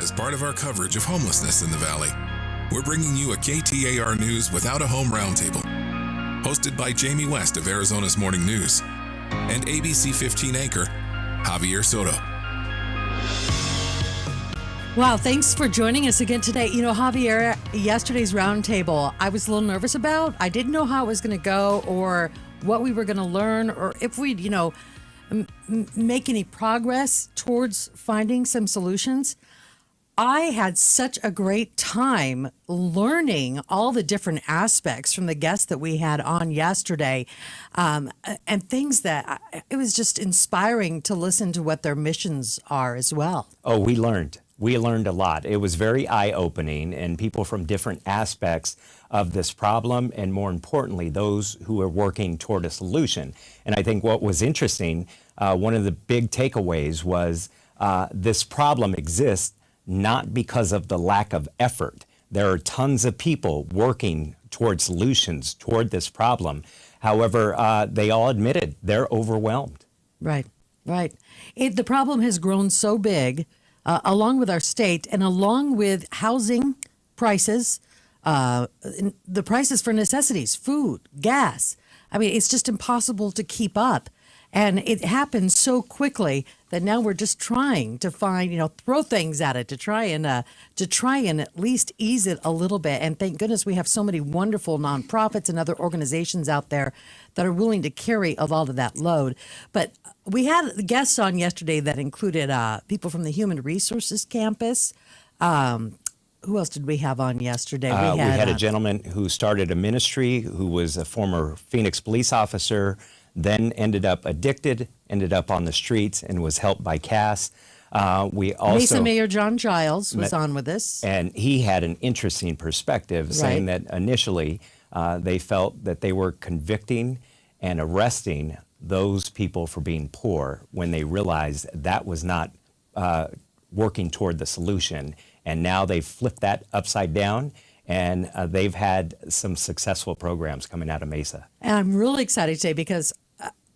As part of our coverage of homelessness in the Valley, we're bringing you a KTAR News Without a Home Roundtable, hosted by Jayme West of Arizona's Morning News and ABC15 anchor Javier Soto. Wow, thanks for joining us again today. You know, Javier, yesterday's roundtable, I was a little nervous about. I didn't know how it was going to go or what we were going to learn or if we'd, make any progress towards finding some solutions. I had such a great time learning all the different aspects from the guests that we had on yesterday, and things that it was just inspiring to listen to what their missions are as well. Oh, we learned. We learned a lot. It was very eye-opening, and people from different aspects of this problem, and more importantly, those who are working toward a solution. And I think what was interesting, one of the big takeaways was this problem exists not because of the lack of effort. There are tons of people working toward solutions toward this problem. However, they all admitted they're overwhelmed. Right. The problem has grown so big, along with our state and along with housing prices, the prices for necessities, food, gas. I mean, it's just impossible to keep up. And it happens so quickly that now we're just trying to find, throw things at it to try and at least ease it a little bit. And thank goodness we have so many wonderful nonprofits and other organizations out there that are willing to carry a lot of that load. But we had guests on yesterday that included people from the Human Resources Campus. Who else did we have on yesterday? We had a gentleman who started a ministry who was a former Phoenix police officer, then ended up addicted, ended up on the streets, and was helped by CAS. We also Mesa Mayor John Giles was on with us. And he had an interesting perspective, saying that initially they felt that they were convicting and arresting those people for being poor when they realized that was not working toward the solution. And now they've flipped that upside down, and they've had some successful programs coming out of Mesa. And I'm really excited today because,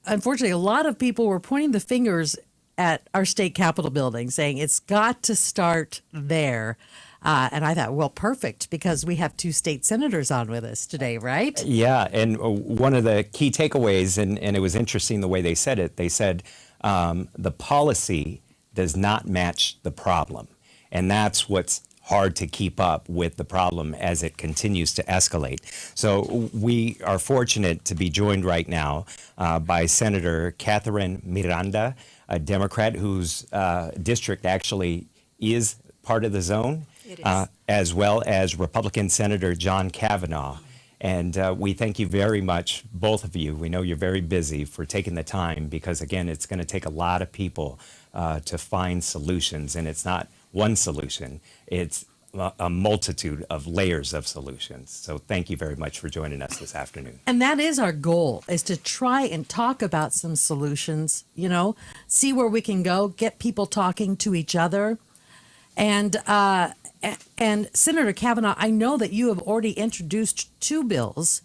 unfortunately, a lot of people were pointing the fingers at our state capitol building, saying it's got to start there. And I thought, well, perfect, because we have two state senators on with us today, right? Yeah, and one of the key takeaways, and it was interesting the way they said it, they said the policy does not match the problem. And that's what's hard to keep up with the problem as it continues to escalate. So we are fortunate to be joined right now by Senator Catherine Miranda, a Democrat whose district actually is part of the zone, as well as Republican Senator John Kavanaugh. And we thank you very much, both of you. We know you're very busy, for taking the time, because again, it's going to take a lot of people to find solutions, and it's not one solution. It's a multitude of layers of solutions. So thank you very much for joining us this afternoon. And that is our goal, is to try and talk about some solutions, see where we can go, get people talking to each other. And Senator Kavanaugh, I know that you have already introduced two bills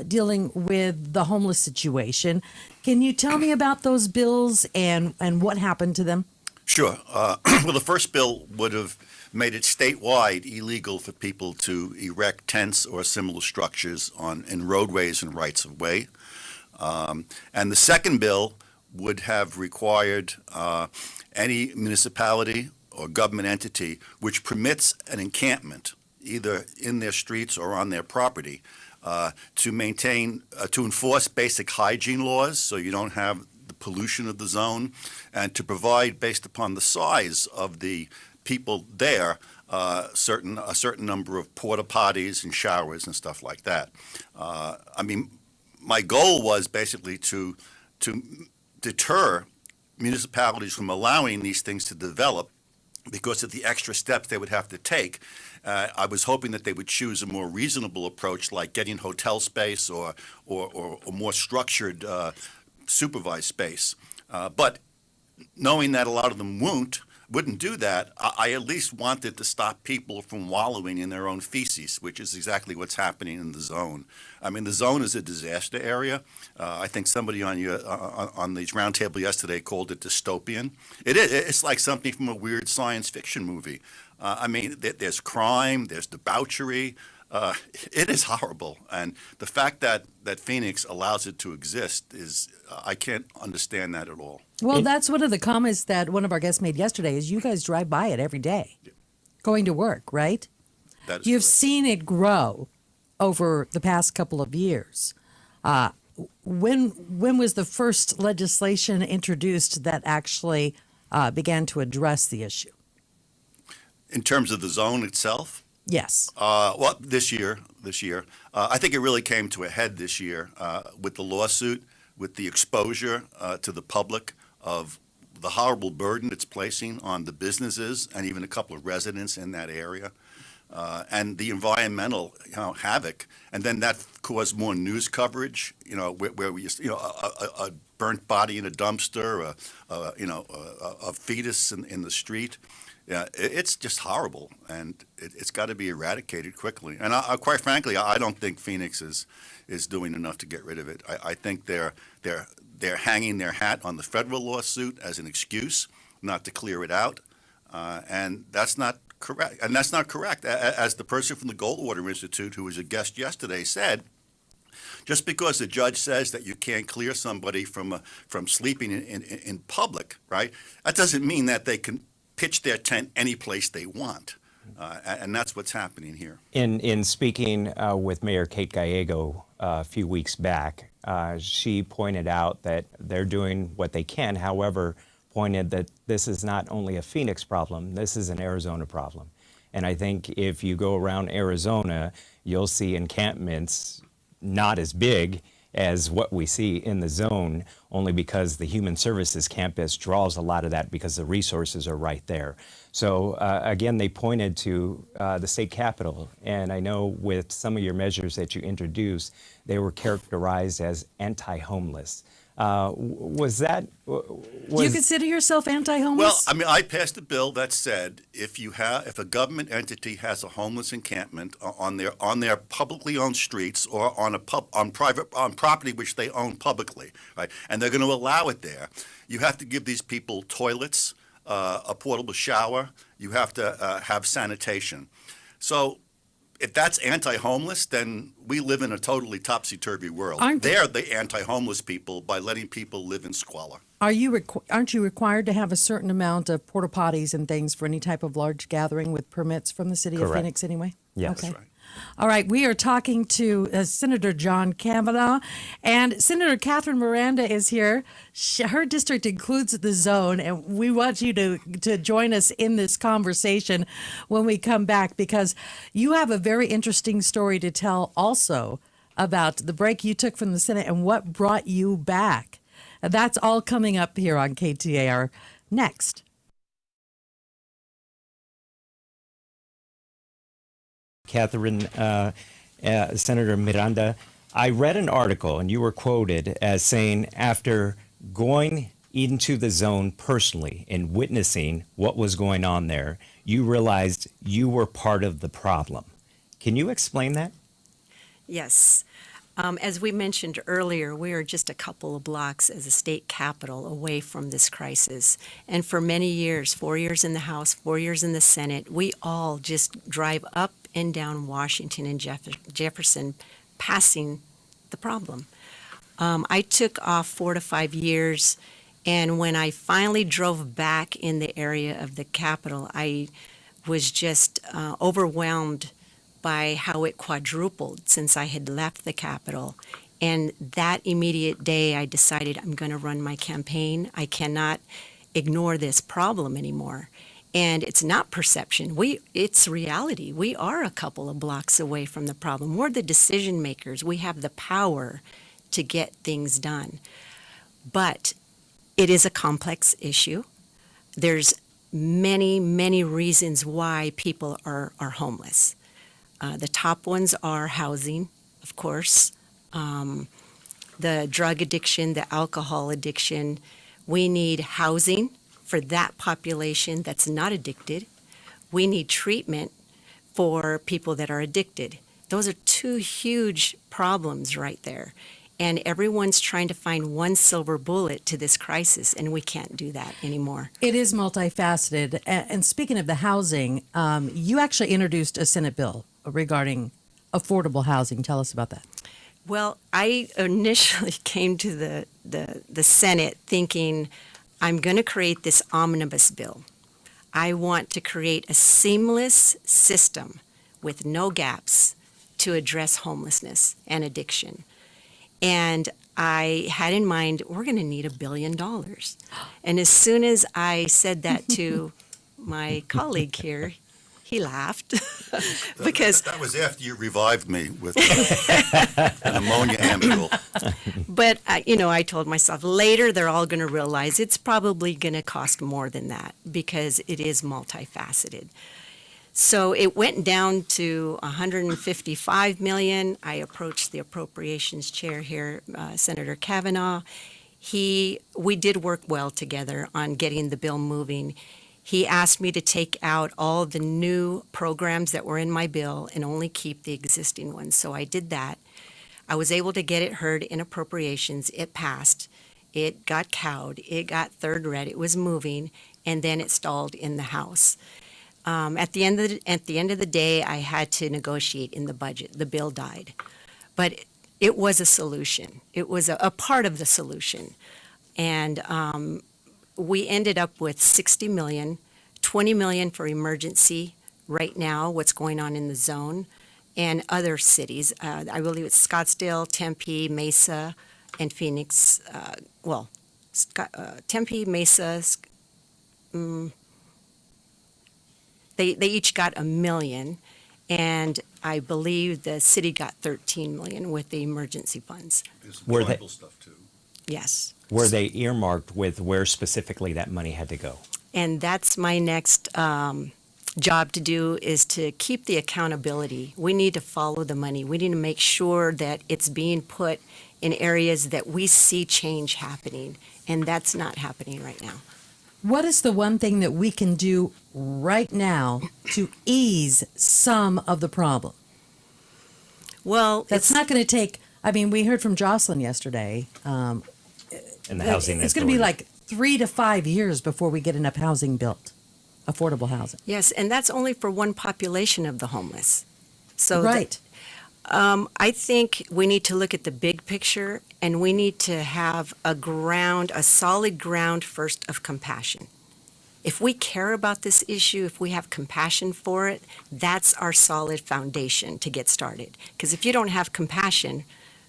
dealing with the homeless situation. Can you tell me about those bills and what happened to them? Sure. Well, the first bill would have made it statewide illegal for people to erect tents or similar structures in roadways and rights of way. And the second bill would have required any municipality or government entity which permits an encampment, either in their streets or on their property, to enforce basic hygiene laws, so you don't have the pollution of the zone, and to provide, based upon the size of the people there, a certain number of porta potties and showers and stuff like that. My goal was basically to deter municipalities from allowing these things to develop because of the extra steps they would have to take. I was hoping that they would choose a more reasonable approach, like getting hotel space or more structured supervised space. But knowing that a lot of them won't, wouldn't do that, I at least wanted to stop people from wallowing in their own feces, which is exactly what's happening in the zone. I mean, the zone is a disaster area. I think somebody on the roundtable yesterday called it dystopian. It is. It's like something from a weird science fiction movie. I mean, there's crime, there's debauchery. It is horrible, and the fact that Phoenix allows it to exist is I can't understand that at all. Well, that's one of the comments that one of our guests made yesterday is you guys drive by it every day going to work, right? That is You've correct. seen it grow over the past couple of years. When was the first legislation introduced that actually began to address the issue? In terms of the zone itself, Yes. well, this year, I think it really came to a head this year with the lawsuit, with the exposure to the public of the horrible burden it's placing on the businesses and even a couple of residents in that area, and the environmental havoc. And then that caused more news coverage. Where we used, a burnt body in a dumpster, a fetus in the street. Yeah, it's just horrible, and it's got to be eradicated quickly. And quite frankly, I don't think Phoenix is doing enough to get rid of it. I think they're hanging their hat on the federal lawsuit as an excuse not to clear it out, and that's not correct. And that's not correct. As the person from the Goldwater Institute, who was a guest yesterday, said, just because the judge says that you can't clear somebody from sleeping in public, right? That doesn't mean that they can pitch their tent any place they want, and that's what's happening here. In speaking with Mayor Kate Gallego a few weeks back, she pointed out that they're doing what they can. However, pointed that this is not only a Phoenix problem, this is an Arizona problem. And I think if you go around Arizona, you'll see encampments not as big as what we see in the zone, only because the Human Services Campus draws a lot of that because the resources are right there. So again, they pointed to the state capitol, and I know with some of your measures that you introduced, they were characterized as anti-homeless. Was that? Do you consider yourself anti-homeless? Well, I mean, I passed a bill that said if a government entity has a homeless encampment on their publicly owned streets or on property which they own publicly, right, and they're going to allow it there, you have to give these people toilets, a portable shower. You have to have sanitation. So if that's anti-homeless, then we live in a totally topsy-turvy world. They're the anti-homeless people by letting people live in squalor. Aren't you required to have a certain amount of porta potties and things for any type of large gathering with permits from the city of Phoenix anyway? Yes. Okay. That's right. All right, we are talking to Senator John Kavanaugh, and Senator Catherine Miranda is here. Her district includes the zone, and we want you to join us in this conversation when we come back, because you have a very interesting story to tell also about the break you took from the Senate and what brought you back. That's all coming up here on KTAR next. Catherine, Senator Miranda, I read an article and you were quoted as saying, after going into the zone personally and witnessing what was going on there, you realized you were part of the problem. Can you explain that? Yes. As we mentioned earlier, we are just a couple of blocks as a state capital away from this crisis. And for many years, 4 years in the House, 4 years in the Senate, we all just drive up and down Washington and Jefferson, passing the problem. I took off 4 to 5 years, and when I finally drove back in the area of the Capitol, I was just overwhelmed by how it quadrupled since I had left the Capitol. And that immediate day, I decided I'm going to run my campaign. I cannot ignore this problem anymore. And it's not perception. It's reality. We are a couple of blocks away from the problem. We're the decision makers. We have the power to get things done. But it is a complex issue. There's many, many reasons why people are homeless. The top ones are housing, of course, the drug addiction, the alcohol addiction. We need housing for that population that's not addicted. We need treatment for people that are addicted. Those are two huge problems right there. And everyone's trying to find one silver bullet to this crisis, and we can't do that anymore. It is multifaceted. And speaking of the housing, you actually introduced a Senate bill regarding affordable housing. Tell us about that. Well, I initially came to the Senate thinking, I'm going to create this omnibus bill. I want to create a seamless system with no gaps to address homelessness and addiction. And I had in mind, we're going to need $1 billion. And as soon as I said that to my colleague here, he laughed because that was after you revived me with an ammonia ambule. But, I told myself later they're all going to realize it's probably going to cost more than that because it is multifaceted. So it went down to $155 million. I approached the appropriations chair here, Senator Kavanaugh. We did work well together on getting the bill moving. He asked me to take out all the new programs that were in my bill and only keep the existing ones. So I did that. I was able to get it heard in appropriations. It passed. It got cowed. It got third read. It was moving, and then it stalled in the House. At the end of the day, I had to negotiate in the budget. The bill died, but it was a solution. It was a part of the solution, and we ended up with $60 million, $20 million for emergency right now, what's going on in the zone, and other cities. I believe it's Scottsdale, Tempe, Mesa, and Phoenix. Tempe, Mesa, they each got $1 million, and I believe the city got $13 million with the emergency funds. There's Were they- tribal stuff too. Yes. Were they earmarked with where specifically that money had to go? And that's my next job to do, is to keep the accountability. We need to follow the money. We need to make sure that it's being put in areas that we see change happening, and that's not happening right now. What is the one thing that we can do right now to ease some of the problem? Well, That's not going to take, we heard from Jocelyn yesterday. In the housing It's going to be authority. like 3 to 5 years before we get enough housing built, affordable housing. yes, and that's only for one population of the homeless. So Right. I think we need to look at the big picture, and we need to have a solid ground first of compassion. If we care about this issue, if we have compassion for it, that's our solid foundation to get started. Because if you don't have compassion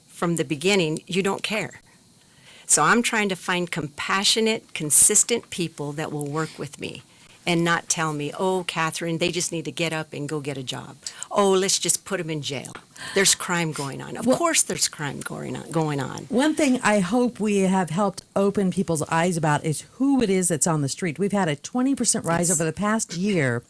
from the beginning, you don't care. So I'm trying to find compassionate, consistent people that will work with me and not tell me, oh, Catherine, they just need to get up and go get a job. Oh, let's just put them in jail. There's crime going on. Of course there's crime going on. One thing I hope we have helped open people's eyes about is who it is that's on the street. We've had a 20% rise over the past year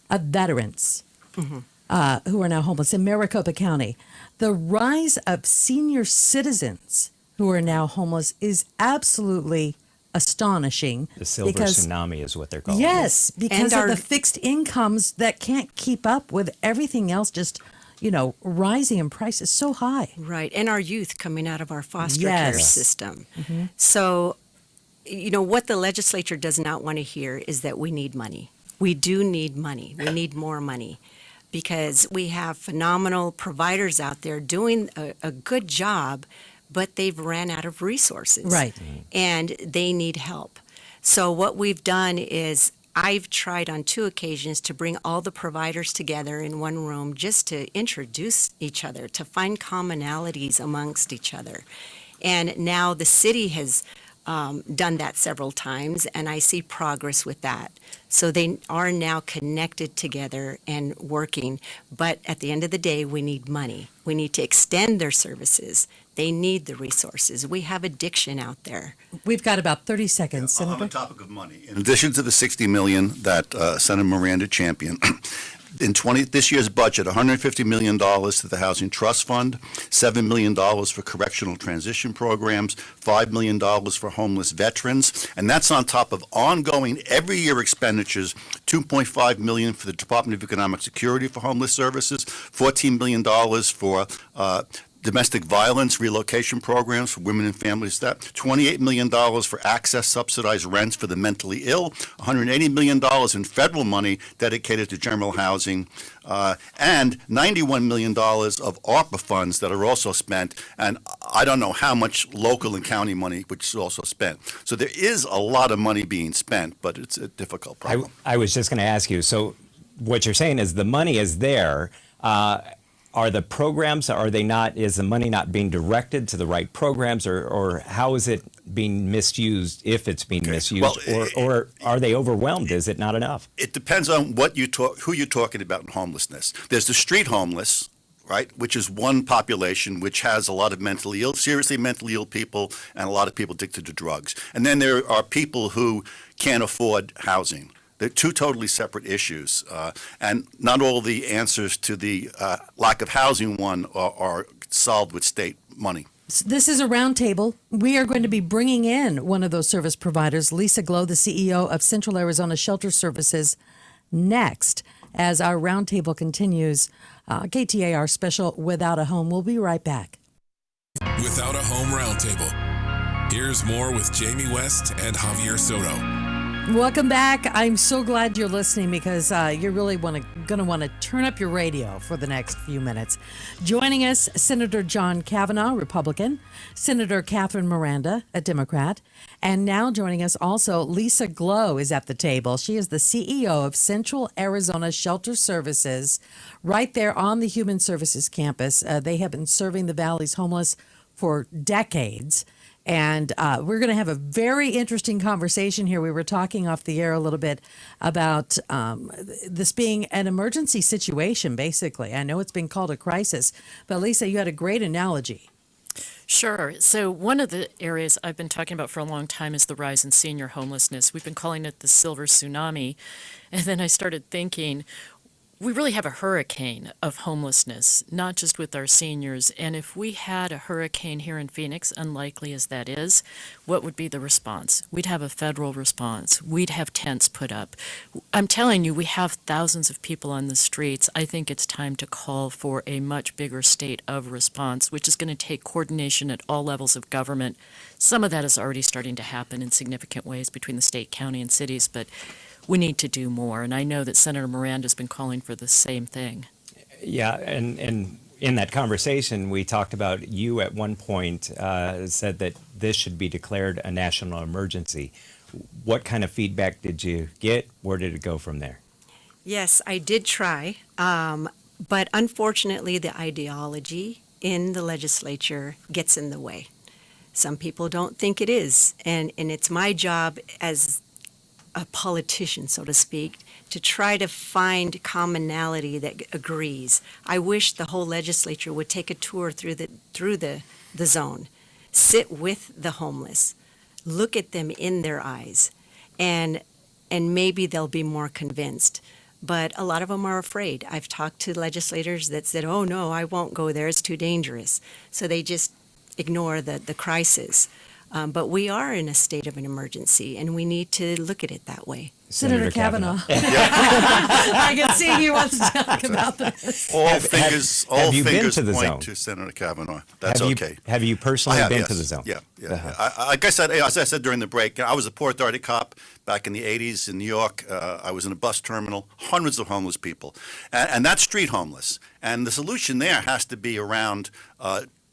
of veterans who are now homeless in Maricopa County. The rise of senior citizens who are now homeless is absolutely astonishing. The silver tsunami is what they're called. Yes, because And of the fixed incomes that can't keep up with everything else just, rising in prices so high. Right, and our youth coming out of our foster Yes. care system. So, what the legislature does not want to hear is that we need money. We do need money. We need more money because we have phenomenal providers out there doing a good job, but they've ran out of resources. Right. And they need help. So what we've done is I've tried on 2 occasions to bring all the providers together in one room just to introduce each other, to find commonalities amongst each other. And now the city has done that several times, and I see progress with that. So they are now connected together and working. But at the end of the day, we need money. We need to extend their services. They need the resources. We have addiction out there. We've got about 30 seconds, On Senator. the topic of money, in addition to the $60 million that Senator Miranda championed, this year's budget, $150 million to the Housing Trust Fund, $7 million for correctional transition programs, $5 million for homeless veterans, and that's on top of ongoing every year expenditures, $2.5 million for the Department of Economic Security for homeless services, $14 million for domestic violence relocation programs for women and families, that $28 million for access subsidized rents for the mentally ill, $180 million in federal money dedicated to general housing, and $91 million of ARPA funds that are also spent, and I don't know how much local and county money which is also spent. So there is a lot of money being spent, but it's a difficult problem. I was just going to ask you, so what you're saying is the money is there. Are the programs, are they not, is the money not being directed to the right programs, or how is it being misused if it's being misused, Well, or are they overwhelmed? Is it not enough? It depends on who you're talking about in homelessness. There's the street homeless, right, which is one population which has a lot of seriously mentally ill people and a lot of people addicted to drugs. And then there are people who can't afford housing. They're two totally separate issues, and not all the answers to the lack of housing one are solved with state money. This is a roundtable. We are going to be bringing in one of those service providers, Lisa Glow, the CEO of Central Arizona Shelter Services, next as our roundtable continues. KTAR special Without a Home. We'll be right back. Without a Home Roundtable. Here's more with Jayme West and Javier Soto. Welcome back. I'm so glad you're listening because you're really going to want to turn up your radio for the next few minutes. Joining us, Senator John Kavanaugh, Republican, Senator Catherine Miranda, a Democrat, and now joining us also, Lisa Glow is at the table. She is the CEO of Central Arizona Shelter Services right there on the Human Services campus. They have been serving the Valley's homeless for decades. And we're going to have a very interesting conversation here. We were talking off the air a little bit about this being an emergency situation, basically. I know it's been called a crisis, but Lisa, you had a great analogy. Sure. So one of the areas I've been talking about for a long time is the rise in senior homelessness. We've been calling it the silver tsunami. And then I started thinking, we really have a hurricane of homelessness, not just with our seniors. And if we had a hurricane here in Phoenix, unlikely as that is, what would be the response? We'd have a federal response. We'd have tents put up. I'm telling you, we have thousands of people on the streets. I think it's time to call for a much bigger state of response, which is going to take coordination at all levels of government. Some of that is already starting to happen in significant ways between the state, county, and cities, but we need to do more, and I know that Senator Miranda's been calling for the same thing. Yeah, and in that conversation, we talked about, you at one point said that this should be declared a national emergency. What kind of feedback did you get? Where did it go from there? Yes, I did try, but unfortunately the ideology in the legislature gets in the way. Some people don't think it is, and it's my job as a politician, so to speak, to try to find commonality that agrees. I wish the whole legislature would take a tour through the zone, sit with the homeless, look at them in their eyes, and maybe they'll be more convinced. But a lot of them are afraid. I've talked to legislators that said, "Oh no, I won't go there. It's too dangerous." So they just ignore the crisis. But we are in a state of an emergency, and we need to look at it that way. Senator Kavanaugh. I can see he wants to talk about this. All fingers point point to Senator Kavanaugh. That's okay. Have you personally been to the zone? Yeah. Uh-huh. Like I said, as I said during the break, I was a Port Authority cop back in the 80s in New York. I was in a bus terminal, hundreds of homeless people. And that's street homeless. And the solution there has to be around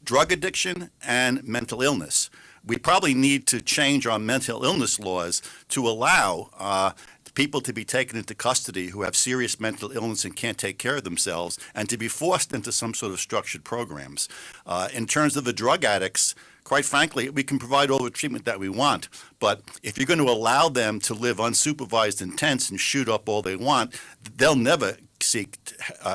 drug addiction and mental illness. We probably need to change our mental illness laws to allow people to be taken into custody who have serious mental illness and can't take care of themselves, and to be forced into some sort of structured programs. In terms of the drug addicts, quite frankly, we can provide all the treatment that we want, but if you're going to allow them to live unsupervised in tents and shoot up all they want, they'll never seek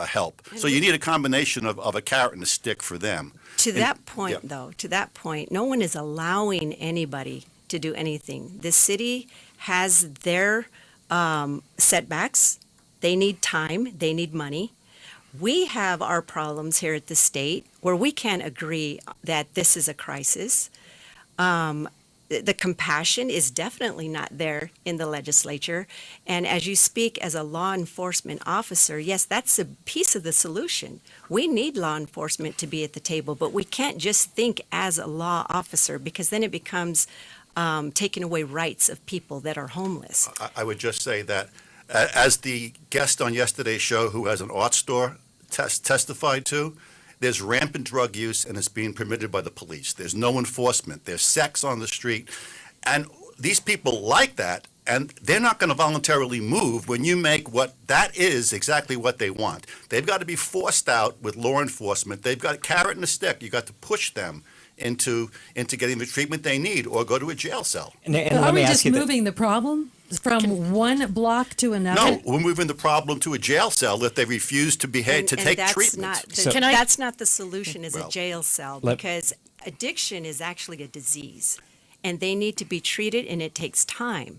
help. So you need a combination of a carrot and a stick for them. To that point, no one is allowing anybody to do anything. The city has their setbacks, They need time, they need money. We have our problems here at the state where we can't agree that this is a crisis. The compassion is definitely not there in the legislature. And as you speak as a law enforcement officer, yes, that's a piece of the solution. We need law enforcement to be at the table, but we can't just think as a law officer because then it becomes taking away rights of people that are homeless. I would just say that as the guest on yesterday's show who has an art store testified to, there's rampant drug use and it's being permitted by the police. There's no enforcement. There's sex on the street. And these people like that, and they're not going to voluntarily move when you make what that is exactly what they want. They've got to be forced out with law enforcement. They've got a carrot and a stick. You got to push them into getting the treatment they need or go to a jail cell. And Are let me we ask just you moving the problem from one block to another? No, we're moving the problem to a jail cell if they refuse to behave, to take that's treatment. That's not the solution is a Well, jail cell because addiction is actually a disease and they need to be treated and it takes time.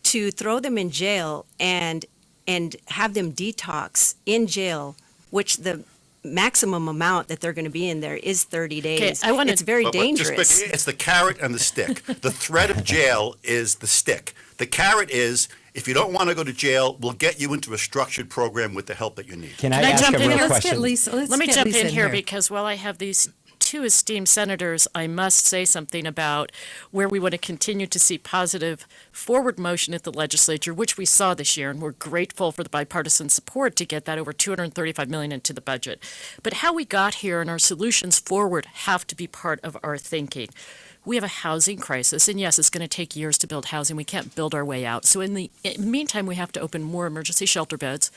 To throw them in jail and have them detox in jail, which the maximum amount that they're going to be in there is 30 days. It's very dangerous. It's the carrot and the stick. The threat of jail is the stick. The carrot is, if you don't want to go to jail, we'll get you into a structured program with the help that you need. Can I Can I ask jump a in real here? Let's get question? Lisa. Let me get jump Lisa in here because while I have these two esteemed senators, I must say something about where we want to continue to see positive forward motion at the legislature, which we saw this year, and we're grateful for the bipartisan support to get that over $235 million into the budget. But how we got here and our solutions forward have to be part of our thinking. We have a housing crisis, and yes, it's going to take years to build housing. We can't build our way out. So in the meantime, we have to open more emergency shelter beds,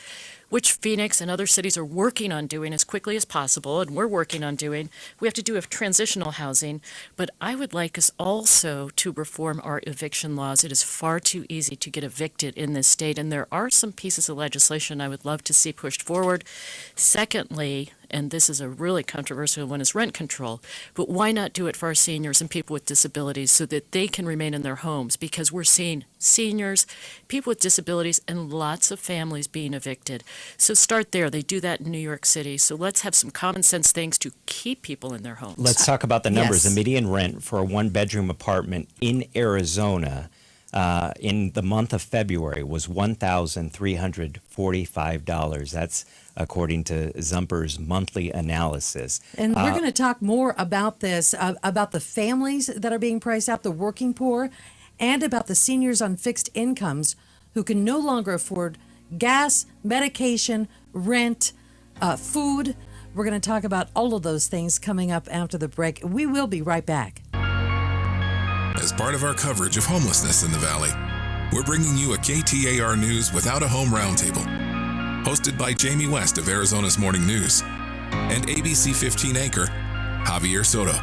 which Phoenix and other cities are working on doing as quickly as possible, and we're working on doing. We have to do a transitional housing, but I would like us also to reform our eviction laws. It is far too easy to get evicted in this state, and there are some pieces of legislation I would love to see pushed forward. Secondly, and this is a really controversial one, is rent control. But why not do it for our seniors and people with disabilities so that they can remain in their homes? Because we're seeing seniors, people with disabilities, and lots of families being evicted. So start there. They do that in New York City. So let's have some common sense things to keep people in their homes. Let's talk about the numbers. Yes. The median rent for a one-bedroom apartment in Arizona in the month of February was $1,345. That's according to Zumper's monthly analysis. And we're going to talk more about this, about the families that are being priced out, the working poor, and about the seniors on fixed incomes who can no longer afford gas, medication, rent, food. We're going to talk about all of those things coming up after the break. We will be right back. As part of our coverage of homelessness in the Valley, we're bringing you a KTAR News Without a Home Roundtable, hosted by Jayme West of Arizona's Morning News and ABC15 anchor Javier Soto.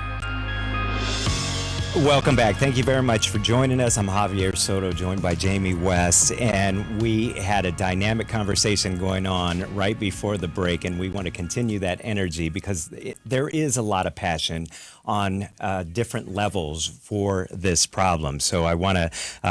Welcome back. Thank you very much for joining us. I'm Javier Soto, joined by Jayme West, and we had a dynamic conversation going on right before the break, and we want to continue that energy because there is a lot of passion on different levels for this problem. So I want to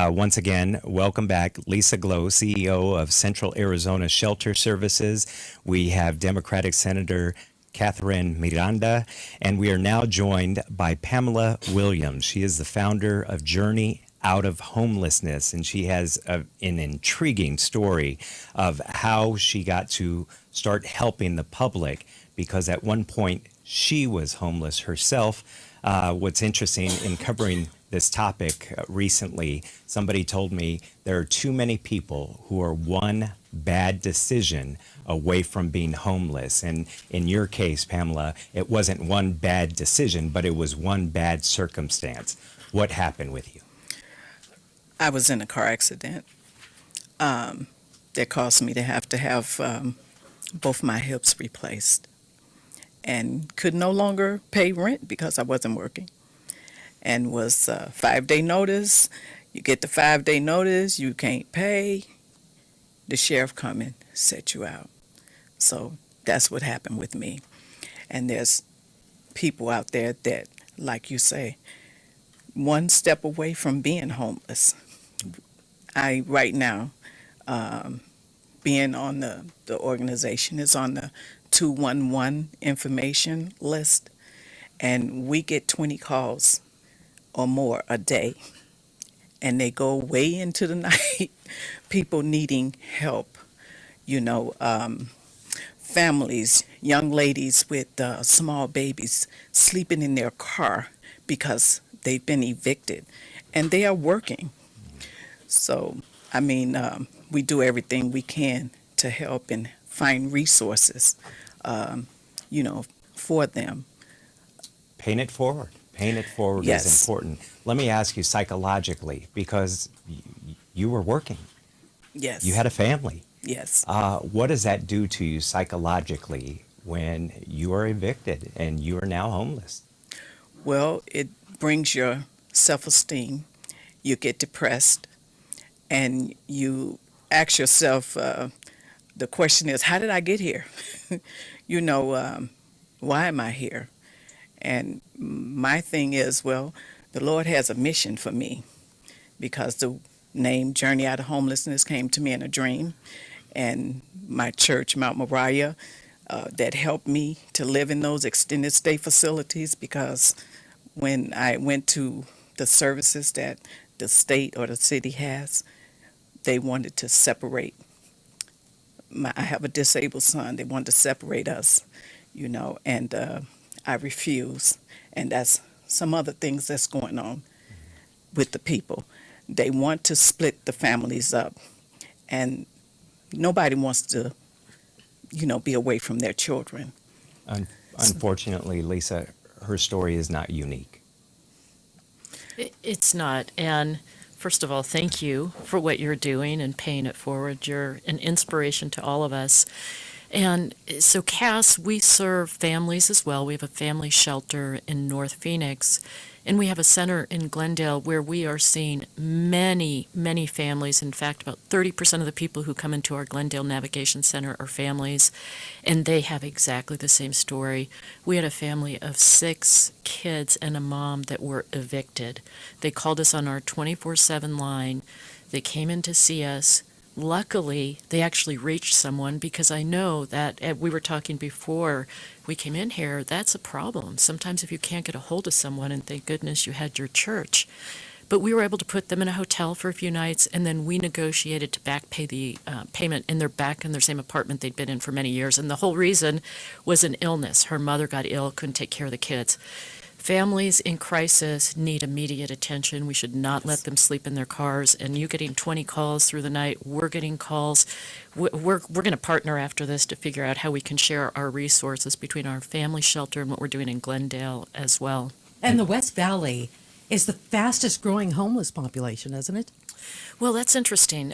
once again welcome back Lisa Glow, CEO of Central Arizona Shelter Services. We have Democratic Senator Catherine Miranda, and we are now joined by Pamela Williams. She is the founder of Journey Out of Homelessness, and she has an intriguing story of how she got to start helping the public because at one point she was homeless herself. What's interesting in covering this topic recently, somebody told me there are too many people who are one bad decision away from being homeless. And in your case, Pamela, it wasn't one bad decision, but it was one bad circumstance. What happened with you? I was in a car accident that caused me to have both my hips replaced and could no longer pay rent because I wasn't working. And was 5-day notice. You get the 5-day notice, you can't pay. The sheriff come and set you out. So that's what happened with me. And there's people out there that, like you say, one step away from being homeless. I, right now, being on the organization is on the 211 information list, and we get 20 calls or more a day, and they go way into the night. People needing help, you know, families, young ladies with small babies sleeping in their car because they've been evicted, and they are working. So, I mean, we do everything we can to help and find resources, you know, for them. Paying it forward. Paying it forward Yes. is important. Let me ask you psychologically, because you were working, Yes. you had a family. Yes. What does that do to you psychologically when you are evicted and you are now homeless? Well, it brings your self-esteem. You get depressed, and you ask yourself, the question is, how did I get here? You know, why am I here? And my thing is, well, the Lord has a mission for me, because the name Journey Out of Homelessness came to me in a dream, and my church, Mount Moriah, that helped me to live in those extended stay facilities, because when I went to the services that the state or the city has, they wanted to separate. I have a disabled son. They wanted to separate us, you know, and I refuse. And that's some other things that's going on with the people. They want to split the families up, and nobody wants to, you know, be away from their children. Unfortunately, Lisa, her story is not unique. It's not. And first of all, thank you for what you're doing and paying it forward. You're an inspiration to all of us. And so, Cass, we serve families as well. We have a family shelter in North Phoenix, and we have a center in Glendale where we are seeing many, many families. In fact, about 30% of the people who come into our Glendale Navigation Center are families, and they have exactly the same story. We had a family of 6 kids and a mom that were evicted. They called us on our 24/7 line. They came in to see us. Luckily, they actually reached someone, because I know that we were talking before we came in here, that's a problem. Sometimes if you can't get a hold of someone, and thank goodness you had your church. But we were able to put them in a hotel for a few nights, and then we negotiated to back pay the payment, and they're back in their same apartment they'd been in for many years. And the whole reason was an illness. Her mother got ill, couldn't take care of the kids. Families in crisis need immediate attention. We should not let them sleep in their cars. And you getting 20 calls through the night, we're getting calls. We're going to partner after this to figure out how we can share our resources between our family shelter and what we're doing in Glendale as well. And the West Valley is the fastest growing homeless population, isn't it? Well, that's interesting.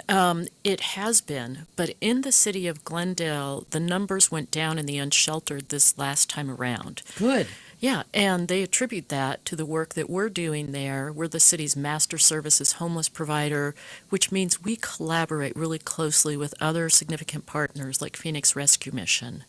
It has been, but in the city of Glendale, the numbers went down in the unsheltered this last time around. Good. Yeah, and they attribute that to the work that we're doing there. We're the city's master services homeless provider, which means we collaborate really closely with other significant partners like Phoenix Rescue Mission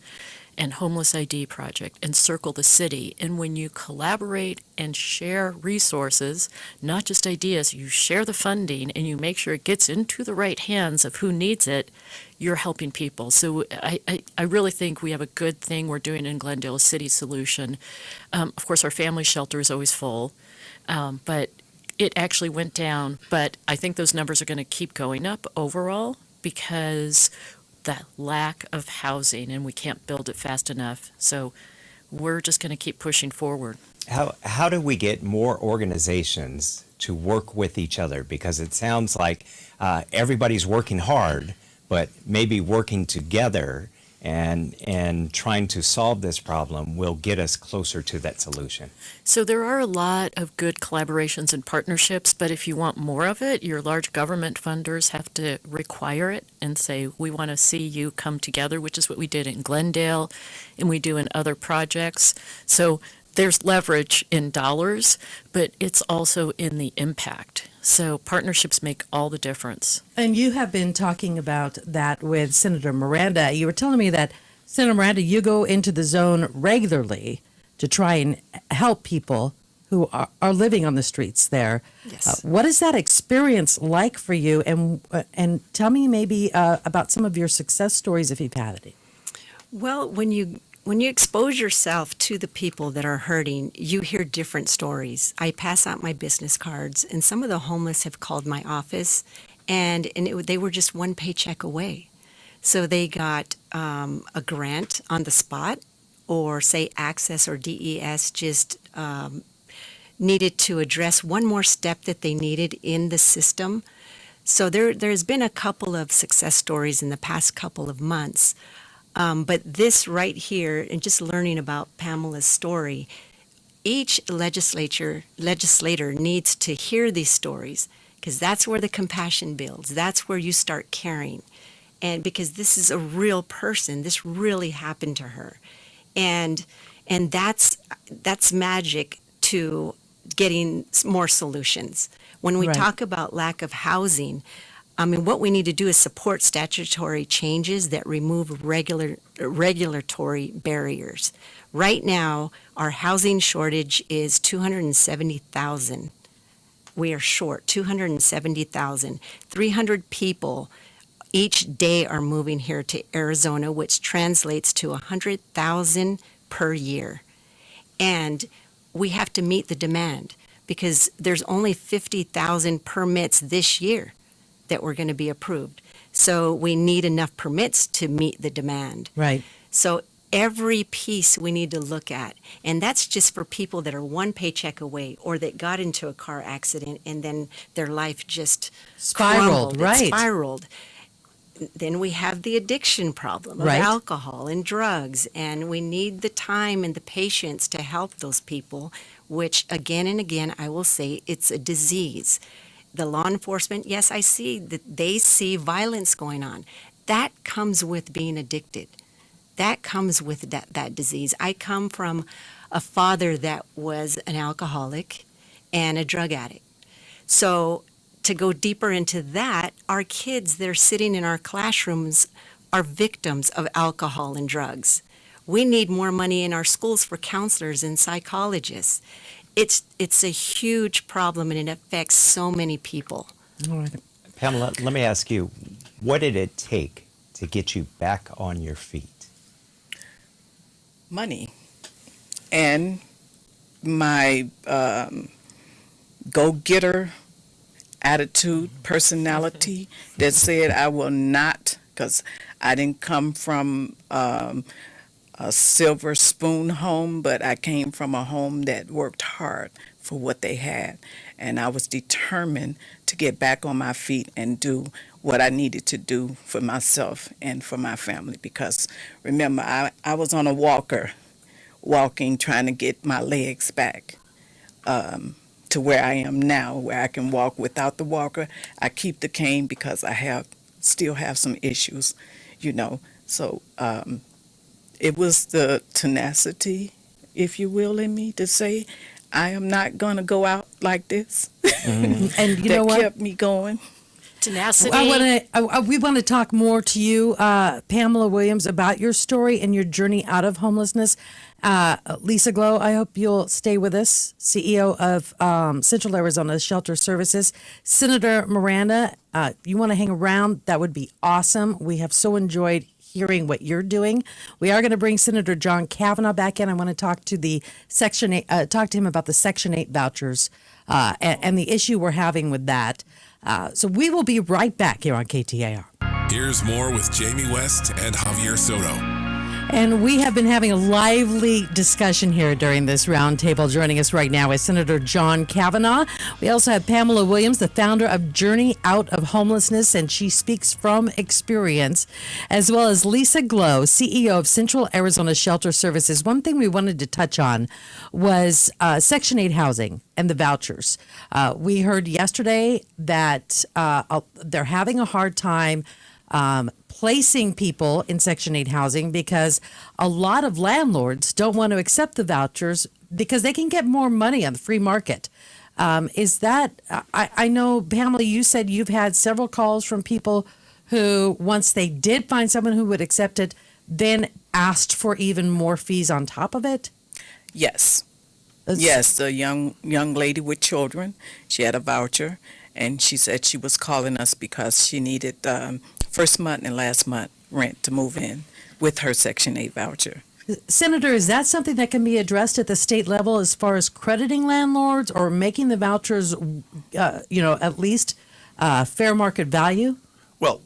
and Homeless ID Project and Circle the City. And when you collaborate and share resources, not just ideas, you share the funding and you make sure it gets into the right hands of who needs it, you're helping people. So I really think we have a good thing we're doing in Glendale, a city solution. Of course, our family shelter is always full, but it actually went down. But I think those numbers are going to keep going up overall because the lack of housing, and we can't build it fast enough. So we're just going to keep pushing forward. How do we get more organizations to work with each other? Because it sounds like everybody's working hard, but maybe working together and trying to solve this problem will get us closer to that solution. So there are a lot of good collaborations and partnerships, but if you want more of it, your large government funders have to require it and say, we want to see you come together, which is what we did in Glendale and we do in other projects. So there's leverage in dollars, but it's also in the impact. So partnerships make all the difference. And you have been talking about that with Senator Miranda. You were telling me that, Senator Miranda, you go into the zone regularly to try and help people who are living on the streets there. Yes. What is that experience like for you? And tell me maybe about some of your success stories if you've had any. Well, when you expose yourself to the people that are hurting, you hear different stories. I pass out my business cards, and some of the homeless have called my office, and they were just one paycheck away. So they got a grant on the spot, or say Access or DES just needed to address one more step that they needed in the system. So there's been a couple of success stories in the past couple of months. But this right here, and just learning about Pamela's story, each legislator needs to hear these stories, because that's where the compassion builds. That's where you start caring. And because this is a real person, this really happened to her. And that's magic to getting more solutions. When we Right. talk about lack of housing, I mean, what we need to do is support statutory changes that remove regulatory barriers. Right now, our housing shortage is 270,000. We are short 270,000. 300 people each day are moving here to Arizona, which translates to 100,000 per year. And we have to meet the demand, because there's only 50,000 permits this year that were going to be approved. So we need enough permits to meet the demand. Right. So every piece we need to look at, and that's just for people that are one paycheck away, or that got into a car accident and then their life just Spiraled, crumbled. right. It spiraled. Then we have the addiction problem of Right. alcohol and drugs, and we need the time and the patience to help those people, which again and again I will say it's a disease. The law enforcement, yes, I see that they see violence going on. That comes with being addicted. That comes with that disease. I come from a father that was an alcoholic and a drug addict. So to go deeper into that, our kids that are sitting in our classrooms are victims of alcohol and drugs. We need more money in our schools for counselors and psychologists. It's a huge problem, and it affects so many people. All right. Pamela, let me ask you, what did it take to get you back on your feet? Money and my go-getter attitude, personality that said I will not, because I didn't come from a silver spoon home, but I came from a home that worked hard for what they had. And I was determined to get back on my feet and do what I needed to do for myself and for my family. Because remember, I was on a walker, walking, trying to get my legs back to where I am now, where I can walk without the walker. I keep the cane because I still have some issues, you know. So it was the tenacity, if you will, in me to say, I am not going to go out like this. And you know That what? kept me going. Tenacity. We want to talk more to you, Pamela Williams, about your story and your journey out of homelessness. Lisa Glow, I hope you'll stay with us, CEO of Central Arizona Shelter Services. Senator Miranda, you want to hang around? That would be awesome. We have so enjoyed hearing what you're doing. We are going to bring Senator John Kavanaugh back in. I want to talk to talk to him about the Section 8 vouchers and the issue we're having with that. So we will be right back here on KTAR. Here's more with Jayme West and Javier Soto. And we have been having a lively discussion here during this roundtable. Joining us right now is Senator John Kavanaugh. We also have Pamela Williams, the founder of Journey Out of Homelessness, and she speaks from experience, as well as Lisa Glow, CEO of Central Arizona Shelter Services. One thing we wanted to touch on was Section 8 housing and the vouchers. We heard yesterday that they're having a hard time placing people in Section 8 housing because a lot of landlords don't want to accept the vouchers because they can get more money on the free market. Is that, I know, Pamela, you said you've had several calls from people who, once they did find someone who would accept it, then asked for even more fees on top of it? Yes. Yes, a young lady with children. She had a voucher, and she said she was calling us because she needed first month and last month rent to move in with her Section 8 voucher. Senator, is that something that can be addressed at the state level as far as crediting landlords or making the vouchers, at least fair market value? Well,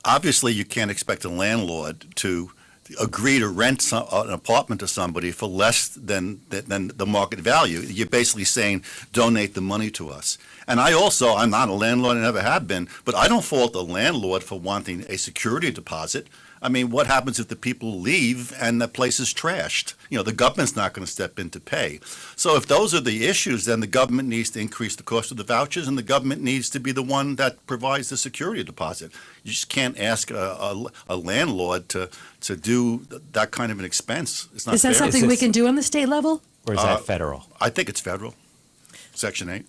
obviously, you can't expect a landlord to agree to rent an apartment to somebody for less than the market value. You're basically saying, donate the money to us. And I'm not a landlord and never have been, but I don't fault the landlord for wanting a security deposit. I mean, what happens if the people leave and the place is trashed? The government's not going to step in to pay. So if those are the issues, then the government needs to increase the cost of the vouchers, and the government needs to be the one that provides the security deposit. You just can't ask a landlord to do that kind of an expense. It's not Is that fair. something we can do on the state level? Or is that federal? I think it's federal, Section 8.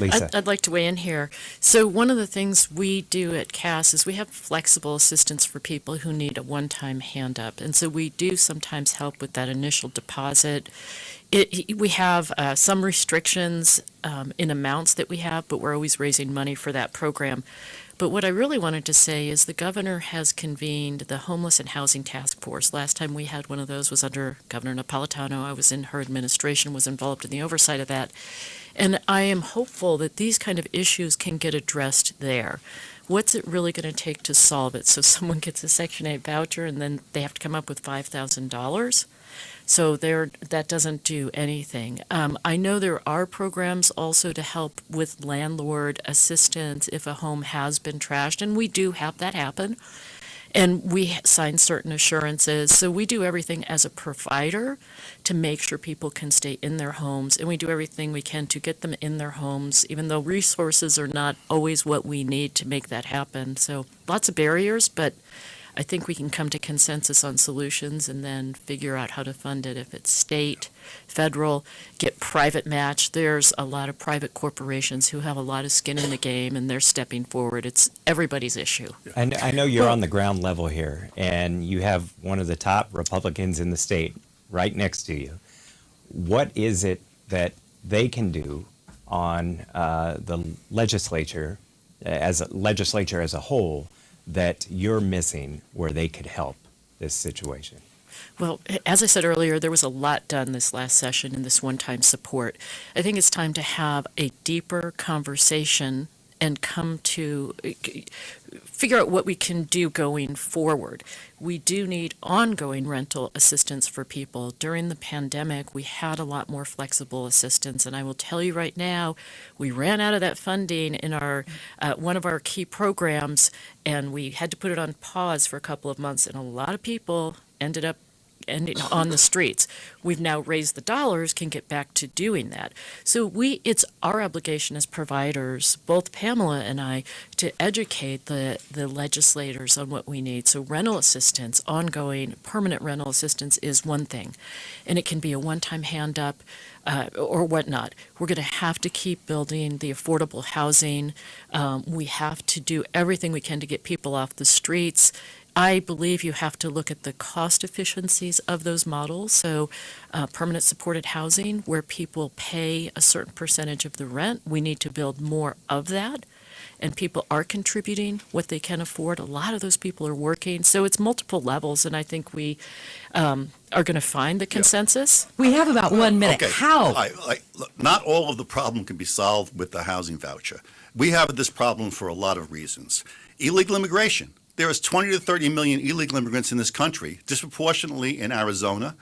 Lisa? I'd like to weigh in here. So one of the things we do at CAS is we have flexible assistance for people who need a one-time hand up. And so we do sometimes help with that initial deposit. We have some restrictions in amounts that we have, but we're always raising money for that program. But what I really wanted to say is the governor has convened the Homeless and Housing Task Force. Last time we had one of those was under Governor Napolitano. I was in her administration, was involved in the oversight of that. And I am hopeful that these kind of issues can get addressed there. What's it really going to take to solve it? So someone gets a Section 8 voucher and then they have to come up with $5,000. So that doesn't do anything. I know there are programs also to help with landlord assistance if a home has been trashed, and we do have that happen. And we sign certain assurances. So we do everything as a provider to make sure people can stay in their homes. And we do everything we can to get them in their homes, even though resources are not always what we need to make that happen. So lots of barriers, but I think we can come to consensus on solutions and then figure out how to fund it. If it's state, federal, get private match. There's a lot of private corporations who have a lot of skin in the game, and they're stepping forward. It's everybody's issue. I know you're on the ground level here, and you have one of the top Republicans in the state right next to you. What is it that they can do on the legislature as a whole that you're missing where they could help this situation? Well, as I said earlier, there was a lot done this last session in this one-time support. I think it's time to have a deeper conversation and come to figure out what we can do going forward. We do need ongoing rental assistance for people. During the pandemic, we had a lot more flexible assistance, and I will tell you right now, we ran out of that funding in our one of our key programs, and we had to put it on pause for a couple of months, and a lot of people ended up on the streets. We've now raised the dollars, can get back to doing that. So it's our obligation as providers, both Pamela and I, to educate the legislators on what we need. So rental assistance, ongoing permanent rental assistance is one thing, and it can be a one-time hand up or whatnot. We're going to have to keep building the affordable housing. We have to do everything we can to get people off the streets. I believe you have to look at the cost efficiencies of those models. So permanent supported housing, where people pay a certain percentage of the rent, we need to build more of that. And people are contributing what they can afford. A lot of those people are working. So it's multiple levels, and I think we are going to find the consensus. We have about 1 minute. Okay. How? Look, not all of the problem can be solved with the housing voucher. We have this problem for a lot of reasons. Illegal immigration. There is 20 to 30 million illegal immigrants in this country, disproportionately in Arizona.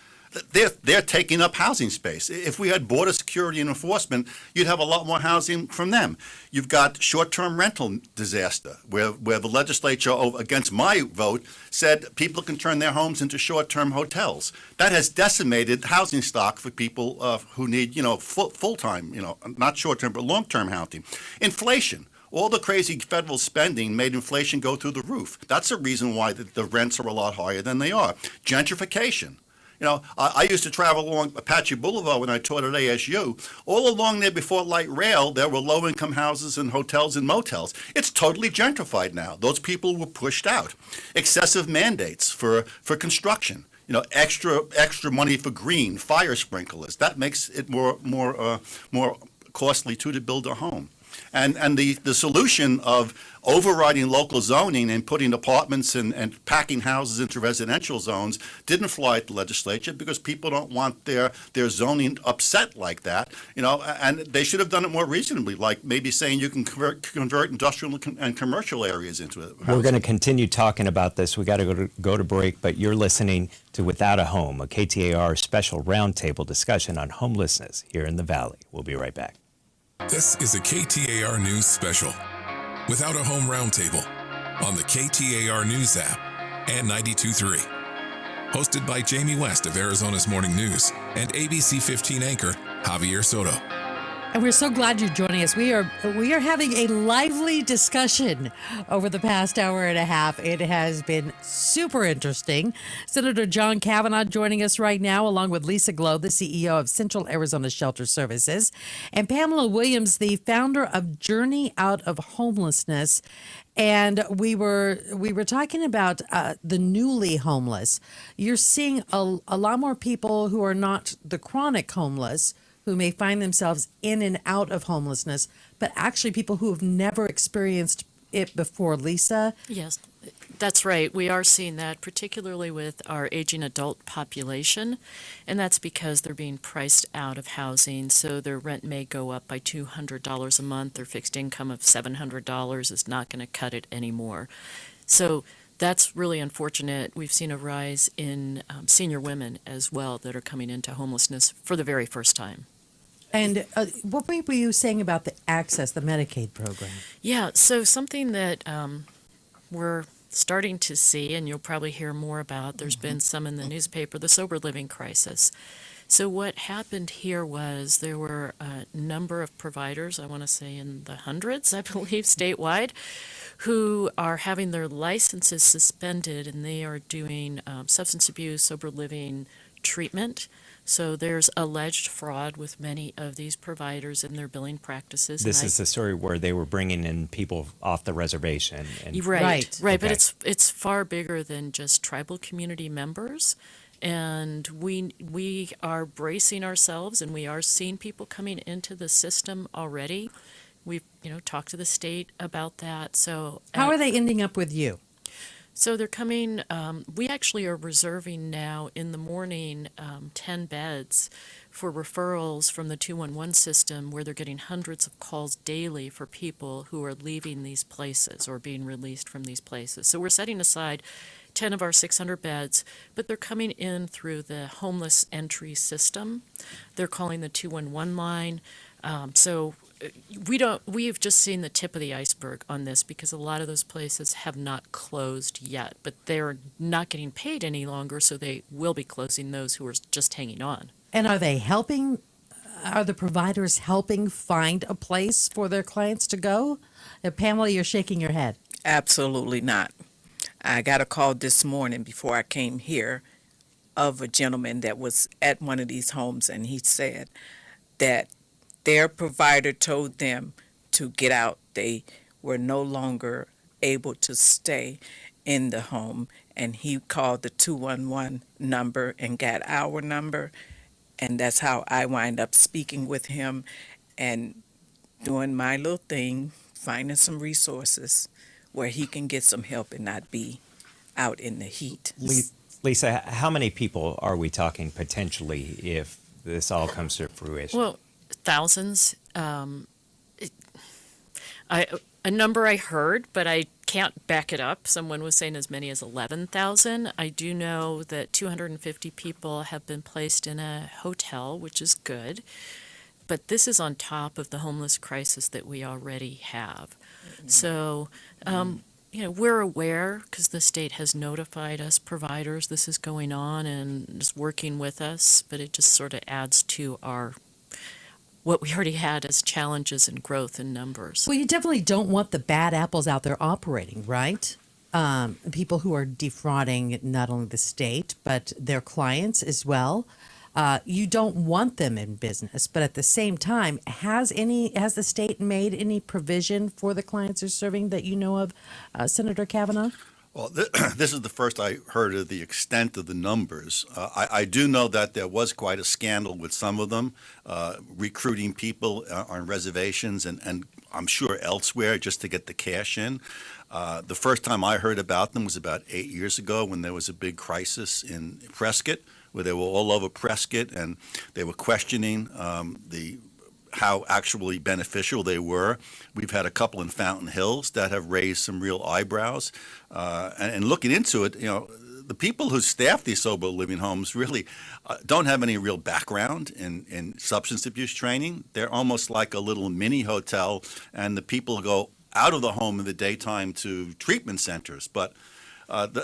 They're taking up housing space. If we had border security and enforcement, you'd have a lot more housing from them. You've got short-term rental disaster, where the legislature, against my vote, said people can turn their homes into short-term hotels. That has decimated housing stock for people who need, full-time, not short-term, but long-term housing. Inflation. All the crazy federal spending made inflation go through the roof. That's the reason why the rents are a lot higher than they are. Gentrification. I used to travel along Apache Boulevard when I taught at ASU. All along there before light rail, there were low-income houses and hotels and motels. It's totally gentrified now. Those people were pushed out. Excessive mandates for construction. extra money for green fire sprinklers. That makes it more costly too to build a home. And the solution of overriding local zoning and putting apartments and packing houses into residential zones didn't fly at the legislature because people don't want their zoning upset like that, and they should have done it more reasonably, like maybe saying you can convert industrial and commercial areas into it. We're going to continue talking about this. We got to go to break, but you're listening to Without a Home, a KTAR special roundtable discussion on homelessness here in the Valley. We'll be right back. This is a KTAR News special. Without a Home Roundtable on the KTAR News app and 92.3. Hosted by Jayme West of Arizona's Morning News and ABC15 anchor Javier Soto. And we're so glad you're joining us. We are having a lively discussion over the past hour and a half. It has been super interesting. Senator John Kavanaugh joining us right now, along with Lisa Glow, the CEO of Central Arizona Shelter Services, and Pamela Williams, the founder of Journey Out of Homelessness. And we were talking about the newly homeless. You're seeing a lot more people who are not the chronic homeless, who may find themselves in and out of homelessness, but actually people who have never experienced it before. Lisa? Yes, that's right. We are seeing that, particularly with our aging adult population, and that's because they're being priced out of housing, so their rent may go up by $200 a month. Their fixed income of $700 is not going to cut it anymore. So that's really unfortunate. We've seen a rise in senior women as well that are coming into homelessness for the very first time. And what were you saying about the access, the Medicaid program? Yeah, so something that we're starting to see, and you'll probably hear more about, there's been some in the newspaper, the sober living crisis. So what happened here was there were a number of providers, I want to say in the hundreds, I believe, statewide, who are having their licenses suspended, and they are doing substance abuse, sober living treatment. So there's alleged fraud with many of these providers in their billing practices. This is the story where they were bringing in people off the reservation. Right. Okay. But it's far bigger than just tribal community members. And we are bracing ourselves, and we are seeing people coming into the system already. We've talked to the state about that. So how are they ending up with you? So they're coming, we actually are reserving now in the morning 10 beds for referrals from the 211 system, where they're getting hundreds of calls daily for people who are leaving these places or being released from these places. So we're setting aside 10 of our 600 beds, but they're coming in through the homeless entry system. They're calling the 211 line. We've just seen the tip of the iceberg on this, because a lot of those places have not closed yet, but they're not getting paid any longer, so they will be closing those who are just hanging on. And are the providers helping find a place for their clients to go? Pamela, you're shaking your head. Absolutely not. I got a call this morning before I came here of a gentleman that was at one of these homes, and he said that their provider told them to get out. They were no longer able to stay in the home, and he called the 211 number and got our number, and that's how I wind up speaking with him and doing my little thing, finding some resources where he can get some help and not be out in the heat. Lisa, how many people are we talking potentially if this all comes to fruition? Well, thousands. A number I heard, but I can't back it up. Someone was saying as many as 11,000. I do know that 250 people have been placed in a hotel, which is good. But this is on top of the homeless crisis that we already have. So, we're aware, because the state has notified us providers this is going on and is working with us, but it just sort of adds to what we already had as challenges and growth in numbers. Well, you definitely don't want the bad apples out there operating, right? People who are defrauding not only the state, but their clients as well. You don't want them in business, but at the same time, has the state made any provision for the clients they're serving that you know of, Senator Kavanaugh? Well, this is the first I heard of the extent of the numbers. I do know that there was quite a scandal with some of them, recruiting people on reservations and I'm sure elsewhere just to get the cash in. The first time I heard about them was about 8 years ago when there was a big crisis in Prescott, where they were all over Prescott and they were questioning the how actually beneficial they were. We've had a couple in Fountain Hills that have raised some real eyebrows. And looking into it, the people who staff these sober living homes really don't have any real background in substance abuse training. They're almost like a little mini hotel, and the people go out of the home in the daytime to treatment centers. But and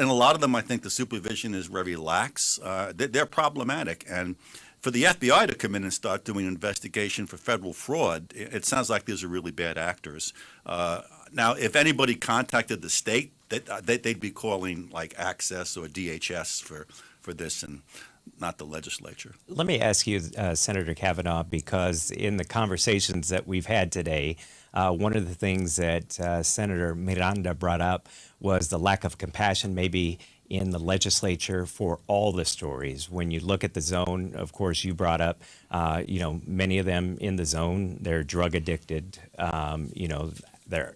a lot of them, I think the supervision is very lax. They're problematic. And for the FBI to come in and start doing an investigation for federal fraud, it sounds like these are really bad actors. Now, if anybody contacted the state, they'd be calling like Access or DHS for this and not the legislature. Let me ask you, Senator Kavanaugh, because in the conversations that we've had today, one of the things that Senator Miranda brought up was the lack of compassion maybe in the legislature for all the stories. When you look at the zone, of course, you brought up, many of them in the zone, they're drug addicted,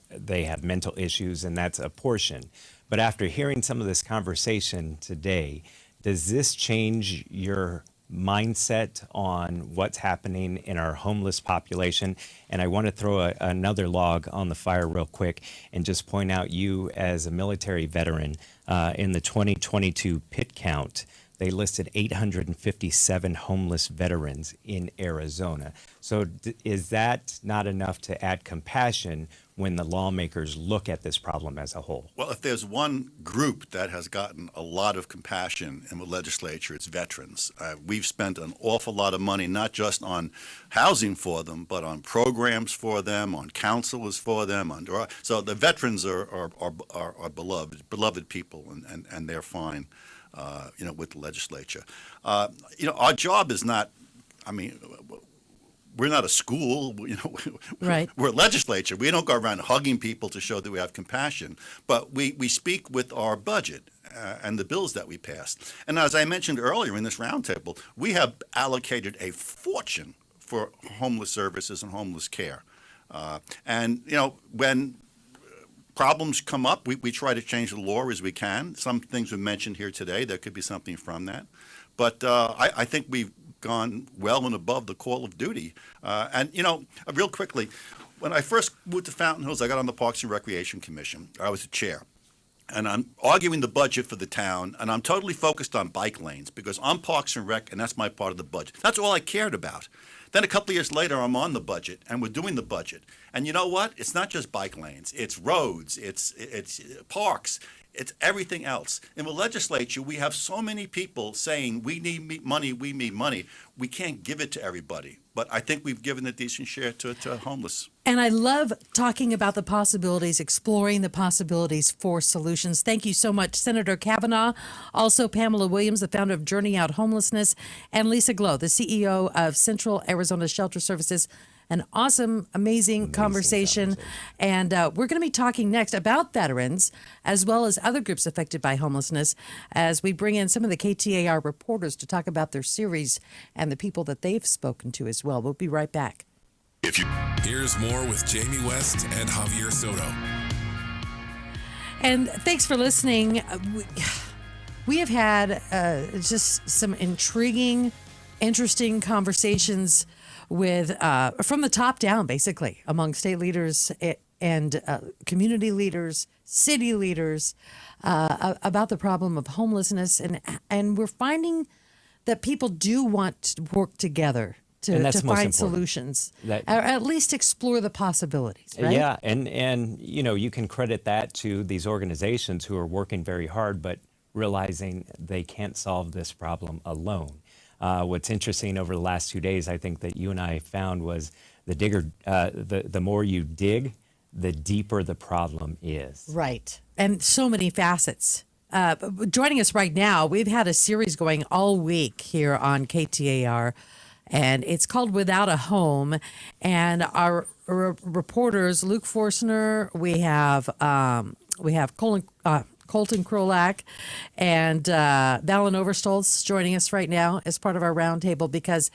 they have mental issues, and that's a portion. But after hearing some of this conversation today, does this change your mindset on what's happening in our homeless population? And I want to throw another log on the fire real quick and just point out, you as a military veteran, in the 2022 pit count, they listed 857 homeless veterans in Arizona. So is that not enough to add compassion when the lawmakers look at this problem as a whole? Well, if there's one group that has gotten a lot of compassion in the legislature, it's veterans. We've spent an awful lot of money, not just on housing for them, but on programs for them, on counselors for them. So the veterans are beloved people, and they're fine, with the legislature. Our job is not, we're not a school, Right. We're a legislature. We don't go around hugging people to show that we have compassion, but we speak with our budget and the bills that we pass. And as I mentioned earlier in this roundtable, we have allocated a fortune for homeless services and homeless care. When problems come up, we try to change the law as we can. Some things were mentioned here today. There could be something from that. But I think we've gone well and above the call of duty. Real quickly, when I first moved to Fountain Hills, I got on the Parks and Recreation Commission. I was the chair. And I'm arguing the budget for the town, and I'm totally focused on bike lanes because I'm Parks and Rec, and that's my part of the budget. That's all I cared about. Then a couple of years later, I'm on the budget, and we're doing the budget. And you know what? It's not just bike lanes. It's roads. It's parks. It's everything else. In the legislature, we have so many people saying, we need money, we need money. We can't give it to everybody. But I think we've given a decent share to homeless. And I love talking about the possibilities, exploring the possibilities for solutions. Thank you so much, Senator Kavanaugh. Also, Pamela Williams, the founder of Journey Out Homelessness, and Lisa Glow, the CEO of Central Arizona Shelter Services. An awesome, amazing conversation. And we're going to be talking next about veterans as well as other groups affected by homelessness as we bring in some of the KTAR reporters to talk about their series and the people that they've spoken to as well. We'll be right back. Here's more with Jayme West and Javier Soto. And thanks for listening. We have had just some intriguing, interesting conversations with from the top down, basically, among state leaders and community leaders, city leaders, about the problem of homelessness. And we're finding that people do want to work together to find solutions, or at least explore the possibilities, right? Yeah, and you can credit that to these organizations who are working very hard, but realizing they can't solve this problem alone. What's interesting over the last 2 days, I think that you and I found was the more you dig, the deeper the problem is. Right. And so many facets. Joining us right now, we've had a series going all week here on KTAR, and it's called Without a Home. And our reporters, Luke Forstner, we have We have Colton Krolak and Valen Overstolz joining us right now as part of our roundtable, because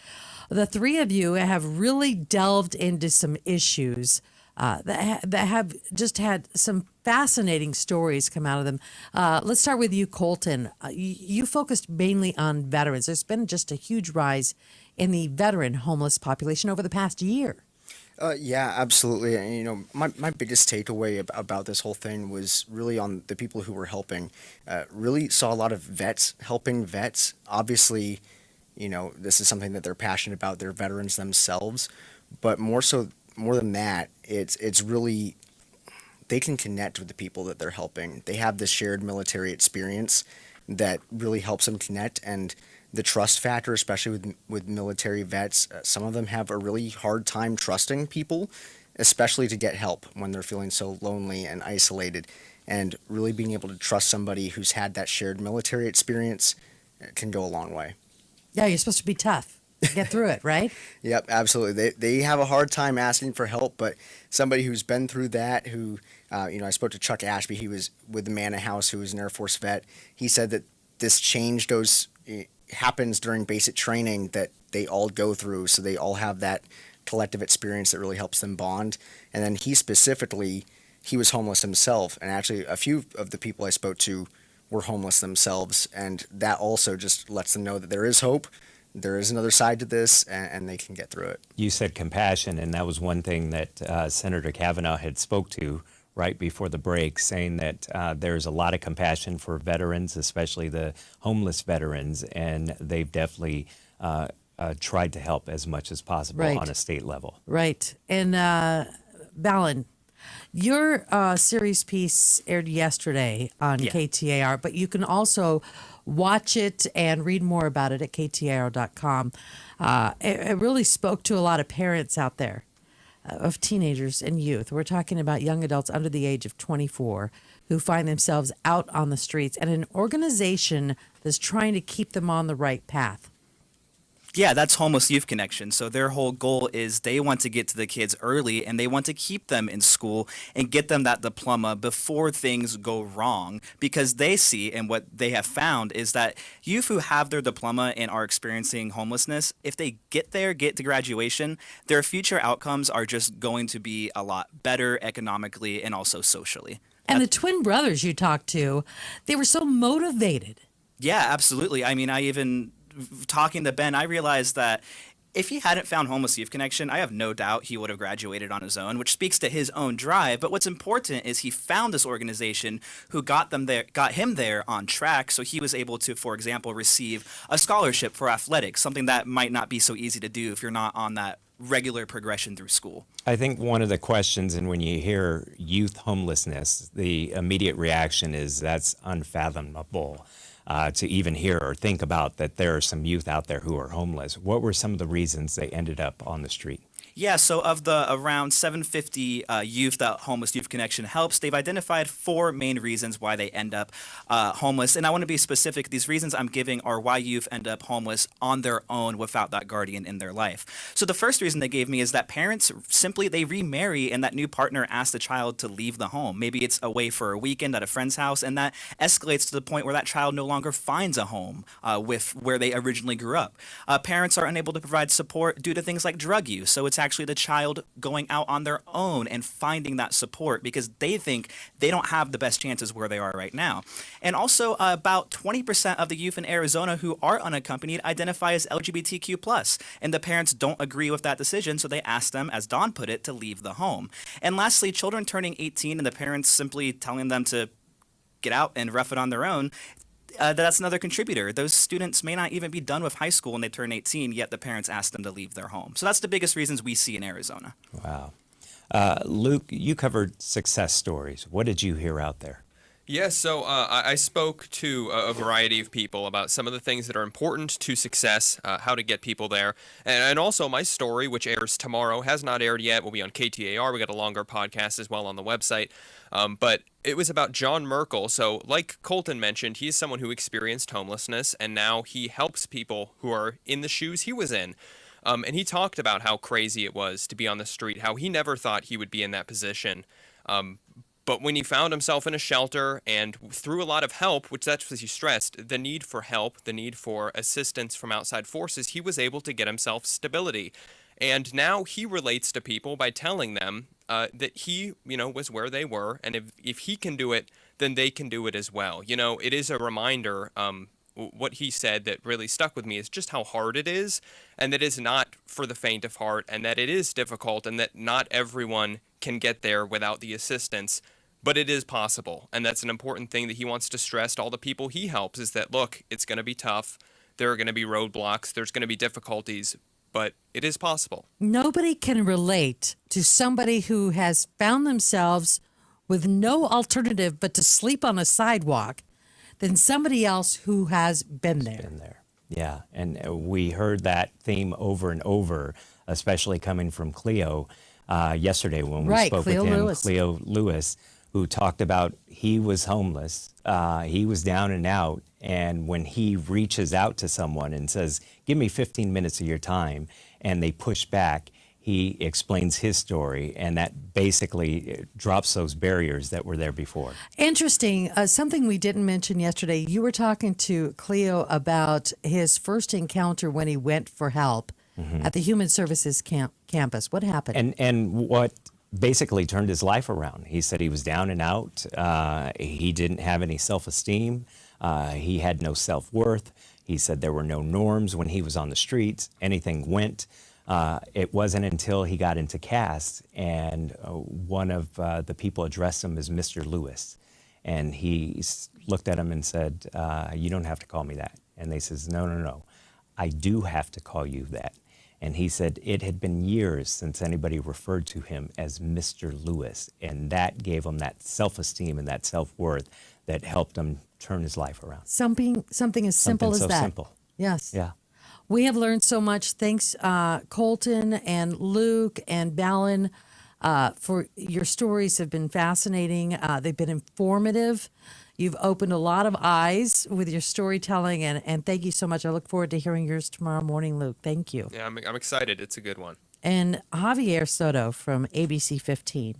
the three of you have really delved into some issues that have just had some fascinating stories come out of them. Let's start with you, Colton. You focused mainly on veterans. There's been just a huge rise in the veteran homeless population over the past year. Yeah, absolutely. And, my biggest takeaway about this whole thing was really on the people who were helping. Really saw a lot of vets helping vets. Obviously, this is something that they're passionate about. They're veterans themselves, but more than that, it's really they can connect with the people that they're helping. They have this shared military experience that really helps them connect, and the trust factor, especially with military vets, some of them have a really hard time trusting people, especially to get help when they're feeling so lonely and isolated. And really being able to trust somebody who's had that shared military experience can go a long way. Yeah, you're supposed to be tough to get through it, right? Yep, absolutely. They have a hard time asking for help, but somebody who's been through that, who, I spoke to Chuck Ashby. He was with the man of house who was an Air Force vet. He said that this change happens during basic training that they all go through, so they all have that collective experience that really helps them bond. And then he was homeless himself, and actually a few of the people I spoke to were homeless themselves, and that also just lets them know that there is hope, there is another side to this, and they can get through it. You said compassion, and that was one thing that Senator Kavanaugh had spoke to right before the break, saying that there's a lot of compassion for veterans, especially the homeless veterans, and they've definitely tried to help as much as possible on a state level. Right. And Valen, your series piece aired yesterday on KTAR, but you can also watch it and read more about it at KTAR.com. It really spoke to a lot of parents out there of teenagers and youth. We're talking about young adults under the age of 24 who find themselves out on the streets, and an organization that's trying to keep them on the right path. Yeah, that's Homeless Youth Connection. So their whole goal is they want to get to the kids early, and they want to keep them in school and get them that diploma before things go wrong, because they see, and what they have found is that youth who have their diploma and are experiencing homelessness, if they get to graduation, their future outcomes are just going to be a lot better economically and also socially. And the twin brothers you talked to, they were so motivated. Yeah, absolutely. I mean, talking to Ben, I realized that if he hadn't found Homeless Youth Connection, I have no doubt he would have graduated on his own, which speaks to his own drive. But what's important is he found this organization who got him there on track, so he was able to, for example, receive a scholarship for athletics, something that might not be so easy to do if you're not on that regular progression through school. I think one of the questions, and when you hear youth homelessness, the immediate reaction is that's unfathomable. To even hear or think about that there are some youth out there who are homeless. What were some of the reasons they ended up on the street? Yeah, so of the around 750 youth that Homeless Youth Connection helps, they've identified 4 main reasons why they end up homeless. And I want to be specific. These reasons I'm giving are why youth end up homeless on their own without that guardian in their life. So the first reason they gave me is that parents simply, they remarry and that new partner asks the child to leave the home. Maybe it's away for a weekend at a friend's house, and that escalates to the point where that child no longer finds a home with where they originally grew up. Parents are unable to provide support due to things like drug use. So it's actually the child going out on their own and finding that support because they think they don't have the best chances where they are right now. And also about 20% of the youth in Arizona who are unaccompanied identify as LGBTQ+, and the parents don't agree with that decision, so they ask them, as Don put it, to leave the home. And lastly, children turning 18 and the parents simply telling them to get out and rough it on their own, that's another contributor. Those students may not even be done with high school when they turn 18, yet the parents ask them to leave their home. So that's the biggest reasons we see in Arizona. Wow. Luke, you covered success stories. What did you hear out there? Yeah, so I spoke to a variety of people about some of the things that are important to success, how to get people there, and also my story, which airs tomorrow, has not aired yet, will be on KTAR. We got a longer podcast as well on the website, but it was about John Merkel. So like Colton mentioned, he's someone who experienced homelessness, and now he helps people who are in the shoes he was in. And he talked about how crazy it was to be on the street, how he never thought he would be in that position. But when he found himself in a shelter and through a lot of help, which that's what he stressed, the need for help, the need for assistance from outside forces, he was able to get himself stability. And now he relates to people by telling them that he, was where they were. And if he can do it, then they can do it as well. It is a reminder, what he said that really stuck with me is just how hard it is, and that it's not for the faint of heart, and that it is difficult, and that not everyone can get there without the assistance. But it is possible, and that's an important thing that he wants to stress to all the people he helps is that, look, it's going to be tough. There are going to be roadblocks. There's going to be difficulties, but it is possible. Nobody can relate to somebody who has found themselves with no alternative but to sleep on a sidewalk than somebody else who has been there. Been there. Yeah, and we heard that theme over and over, especially coming from Cleo yesterday when we spoke Cleo with him. Lewis. Cleo Lewis, who talked about he was homeless, he was down and out, and when he reaches out to someone and says, give me 15 minutes of your time, and they push back, he explains his story, and that basically drops those barriers that were there before. Interesting. Something we didn't mention yesterday, you were talking to Cleo about his first encounter when he went for help at the Human Services campus. What happened? And what basically turned his life around. He said he was down and out. He didn't have any self-esteem. He had no self-worth. He said there were no norms when he was on the streets. Anything went. It wasn't until he got into CAST and one of the people addressed him as Mr. Lewis. And he looked at him and said, you don't have to call me that. And they says, no, I do have to call you that. And he said it had been years since anybody referred to him as Mr. Lewis. And that gave him that self-esteem and that self-worth that helped him turn his life around. Something as simple as so that. Simple. Yes. Yeah. We have learned so much. Thanks, Colton and Luke and Ballin, for your stories have been fascinating. They've been informative. You've opened a lot of eyes with your storytelling, and thank you so much. I look forward to hearing yours tomorrow morning, Luke. Thank you. Yeah, I'm excited. It's a good one. And Javier Soto from ABC15.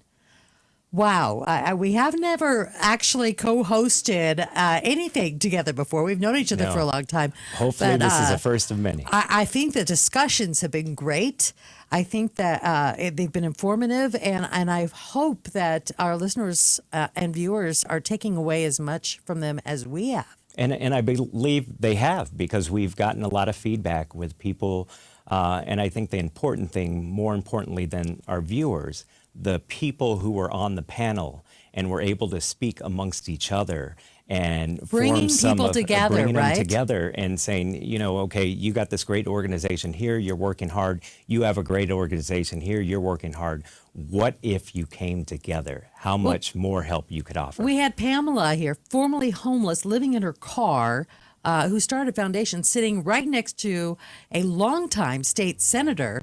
Wow, we have never actually co-hosted anything together before. We've known each other No. for a long time. Hopefully this is a first of many. I think the discussions have been great. I think that they've been informative, and I hope that our listeners and viewers are taking away as much from them as we have. And I believe they have, because we've gotten a lot of feedback with people. And I think the important thing, more importantly than our viewers, the people who were on the panel and were able to speak amongst each other and Bringing form some people of, together, bringing right? them together and saying, okay, you got this great organization here, you're working hard. You have a great organization here, you're working hard. What if you came together? How much more help you could offer? We had Pamela here, formerly homeless, living in her car, who started a foundation, sitting right next to a longtime state senator,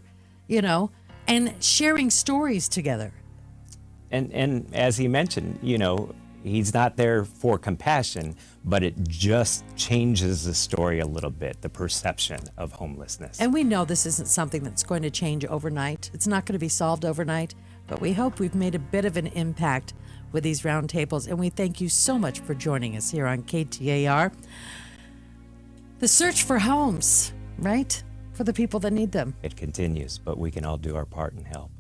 and sharing stories together. And as he mentioned, he's not there for compassion, but it just changes the story a little bit, the perception of homelessness. And we know this isn't something that's going to change overnight. It's not going to be solved overnight, but we hope we've made a bit of an impact with these roundtables. And we thank you so much for joining us here on KTAR. The search for homes, right? For the people that need them. It continues, but we can all do our part and help.